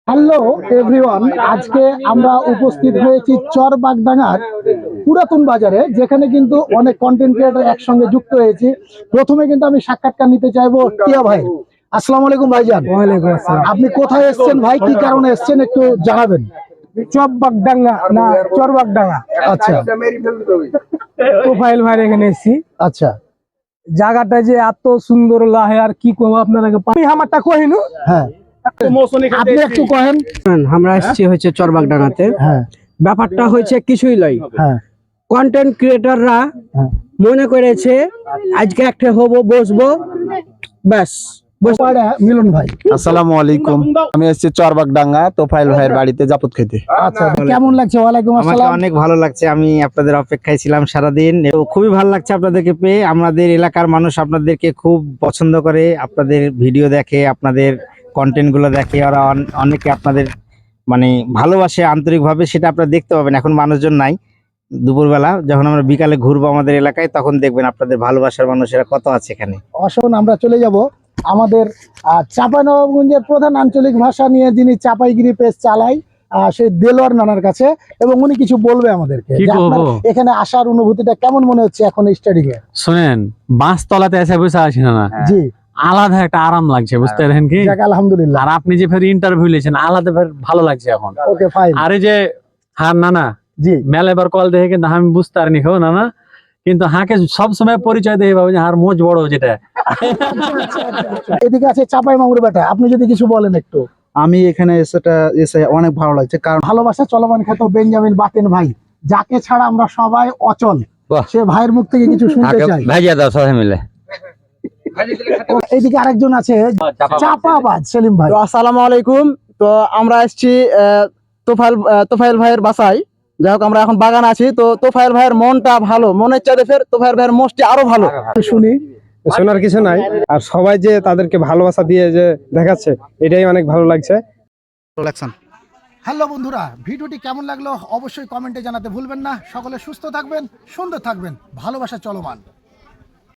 Hello everyone, আজকে আমরা উপস্থিত হয়েছি চরবাগডাঙ্গার পুরাতন বাজারে, যেখানে কিন্তু অনেক কন্টেন্ট ক্রিয়েটর একসঙ্গে যুক্ত হয়েছে। প্রথমে কিন্তু আমি সাক্ষাৎকার নিতে চাইবো টিয়া ভাই। আসসালামু আলাইকুম ভাইজান। ওয়ালাইকুম আসসালাম। আপনি কোথায় এসেছেন ভাই, কি কারণে এসেছেন একটু জানাবেন। চরবাগডাঙ্গা না চরবাগডাঙ্গা, আচ্ছা প্রোফাইল ভাইয়ের এখানে এসেছি। আচ্ছা, জায়গাটা যে এত সুন্দর লাগে আর কি কম আপনাকে, আমি আমারটা কহিনু। হ্যাঁ আপনি একটু কহেন। আমরা এসেছি হচ্ছে চরবাগডাঙ্গাতে। হ্যাঁ ব্যাপারটা হয়েছে কিছুই লয়, হ্যাঁ কন্টেন্ট ক্রিয়েটররা হ্যাঁ মনে করেছে আজকে একটা হবো বসবো ব্যাস। মিলন ভাই, আসসালামু আলাইকুম। আমি এসেছি চরবাগডাঙ্গা তোফাইল ভাইয়ের বাড়িতে জাপুত খেতে। আচ্ছা কেমন লাগছে? ওয়ালাইকুম আমাকে আসসালাম। অনেক ভালো লাগছে, আমি আপনাদের অপেক্ষায় ছিলাম সারাদিন। তো খুবই ভালো লাগছে আপনাদেরকে পেয়ে। আমাদের এলাকার মানুষ আপনাদেরকে খুব পছন্দ করে, আপনাদের ভিডিও দেখে, আপনাদের কন্টেন্ট গুলো দেখে, ওরা অনেকে আপনাদের মানে ভালোবাসে আন্তরিকভাবে। সেটা আপনারা দেখতে পাবেন। এখন মানুষজন নাই, দুপুরবেলা যখন আমরা বিকালে ঘুরবো আমাদের এলাকায়, তখন দেখবেন আপনাদের ভালোবাসার মানুষেরা কত আছে এখানে। অশোন, আমরা চলে যাব আমাদের চাঁপাইনবাবগঞ্জের প্রধান আঞ্চলিক ভাষা নিয়ে, যিনি চাপাইগিরি পেজ চালায়, সেই দেলোয়ার নানার কাছে, এবং উনি কিছু বলবে আমাদেরকে। যে আপনার এখানে আসার অনুভূতিটা কেমন মনে হচ্ছে এখন স্টাডি এ? শুনেন, বাস তলাতে এসে বসে আছি না, জি আলাদা একটা আরাম লাগছে, বুঝতে পারেন কি? যাক আলহামদুলিল্লাহ। আর আপনি যে ফের ইন্টারভিউ লিয়েছেন, আলাদা ফের ভালো লাগছে এখন। Okay fine. আর এই যে হার নানা জি মেলা এবার কল দেখে কিন্তু আমি বুঝতে পারিনি খো নানা, কিন্তু হাঁকে সবসময় পরিচয় দিয়ে পাবো যে হার মোজ বড় যেটা। এদিকে আছে চাপাই মামুর বেটা, আপনি যদি কিছু বলেন একটু। আমি এখানে এসে অনেক ভালো লাগছে, কারণ ভালোবাসা চলমান খ্যাত বেঞ্জামিন বাতেন ভাই, যাকে ছাড়া আমরা সবাই অচল, সে ভাইয়ের মুখ থেকে কিছু শুনতে চাই। ভাইয়া দাও সবাই মিলে। এইদিকে আরেকজন আছে চাপাবাজ সেলিম ভাই। আসসালামু আলাইকুম। তো আমরা এসেছি তোফাইল ভাইয়ের বাসায়। যাই হোক, আমরা এখন বাগান আছি। তো তোফাইল ভাইয়ের মনটা ভালো, মনের চাঁদে ফের তোফাইল ভাইয়ের মোষটি আরো ভালো। শুনি। শোনার কিছু নাই, আর সবাই যে তাদেরকে ভালোবাসা দিয়ে যে দেখাচ্ছে, এটাই অনেক ভালো লাগছে। হ্যালো বন্ধুরা, ভিডিওটি কেমন লাগলো অবশ্যই কমেন্টে জানাতে ভুলবেন না। সকলে সুস্থ থাকবেন, সুন্দর থাকবেন, ভালোবাসা চলমান।